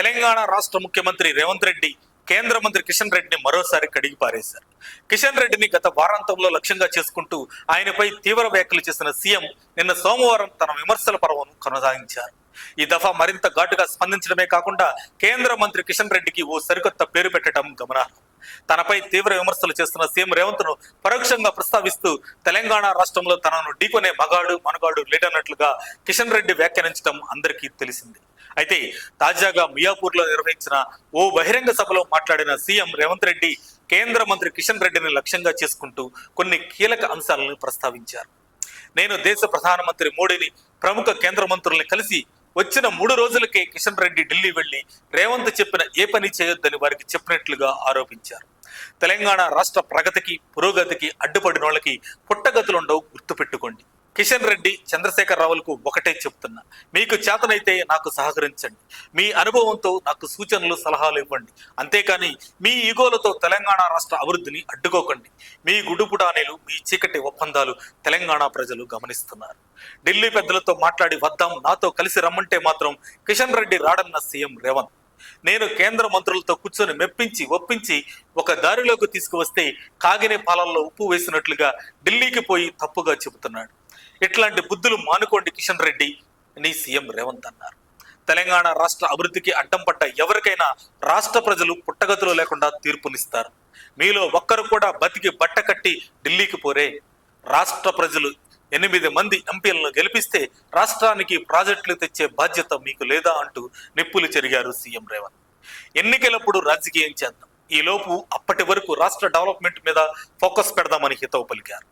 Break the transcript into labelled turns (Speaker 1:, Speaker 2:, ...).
Speaker 1: తెలంగాణ రాష్ట్ర ముఖ్యమంత్రి రేవంత్ రెడ్డి కేంద్ర మంత్రి కిషన్ రెడ్డిని మరోసారి కడిగి పారేశారు. కిషన్ రెడ్డిని గత వారాంతంలో లక్ష్యంగా చేసుకుంటూ ఆయనపై తీవ్ర వ్యాఖ్యలు చేసిన సీఎం నిన్న సోమవారం తన విమర్శల పర్వను కొనసాగించారు. ఈ దఫా మరింత ఘాటుగా స్పందించడమే కాకుండా కేంద్ర మంత్రి కిషన్ రెడ్డికి ఓ సరికొత్త పేరు పెట్టడం గమనార్హం. తనపై తీవ్ర విమర్శలు చేస్తున్న సీఎం రేవంత్ ను పరోక్షంగా ప్రస్తావిస్తూ తెలంగాణ రాష్ట్రంలో తనను ఢీకొనే మగాడు మనగాడు లేడన్నట్లుగా కిషన్ రెడ్డి వ్యాఖ్యానించడం అందరికీ తెలిసింది. అయితే తాజాగా మియాపూర్ లో నిర్వహించిన ఓ బహిరంగ సభలో మాట్లాడిన సీఎం రేవంత్ రెడ్డి కేంద్ర మంత్రి కిషన్ రెడ్డిని లక్ష్యంగా చేసుకుంటూ కొన్ని కీలక అంశాలను ప్రస్తావించారు. నేను దేశ ప్రధానమంత్రి మోడీని ప్రముఖ కేంద్ర మంత్రుల్ని కలిసి వచ్చిన 3 రోజులకే కిషన్ రెడ్డి ఢిల్లీ వెళ్లి రేవంత్ చెప్పిన ఏ పని చేయొద్దని వారికి చెప్పినట్లుగా ఆరోపించారు. తెలంగాణ రాష్ట్ర ప్రగతికి పురోగతికి అడ్డుపడినోళ్ళకి పుట్టగతులుండవు, గుర్తుపెట్టుకోండి. కిషన్ రెడ్డి చంద్రశేఖర్ రావులకు ఒకటే చెప్తున్నా, మీకు చేతనైతే నాకు సహకరించండి, మీ అనుభవంతో నాకు సూచనలు సలహాలు ఇవ్వండి, అంతేకాని మీ ఈగోలతో తెలంగాణ రాష్ట్ర అభివృద్ధిని అడ్డుకోకండి. మీ గుడుపుటానేలు, మీ చీకటి ఒప్పందాలు తెలంగాణ ప్రజలు గమనిస్తున్నారు. ఢిల్లీ పెద్దలతో మాట్లాడి వద్దాం, నాతో కలిసి రమ్మంటే మాత్రం కిషన్ రెడ్డి రాడన్న సీఎం రేవంత్. నేను కేంద్ర మంత్రులతో కూర్చొని మెప్పించి ఒప్పించి ఒక దారిలోకి తీసుకువస్తే కాగినే పాలల్లో ఉప్పు వేసినట్లుగా ఢిల్లీకి పోయి తప్పుగా చెబుతున్నాడు. ఇట్లాంటి బుద్ధులు మానుకోండి కిషన్ రెడ్డి అని సీఎం రేవంత్ అన్నారు. తెలంగాణ రాష్ట్ర అభివృద్ధికి అడ్డం పడ్డ ఎవరికైనా రాష్ట్ర ప్రజలు పుట్టగతులు లేకుండా తీర్పునిస్తారు. మీలో ఒక్కరు కూడా బతికి బట్ట కట్టి ఢిల్లీకి పోరే. రాష్ట్ర ప్రజలు 8 మంది ఎంపీలను గెలిపిస్తే రాష్ట్రానికి ప్రాజెక్టులు తెచ్చే బాధ్యత మీకు లేదా అంటూ నిప్పులు చెరిగారు సీఎం రేవంత్. ఎన్నికలప్పుడు రాజకీయం చేద్దాం, ఈలోపు అప్పటి వరకు రాష్ట్ర డెవలప్మెంట్ మీద ఫోకస్ పెడదామని హితవు పలికారు.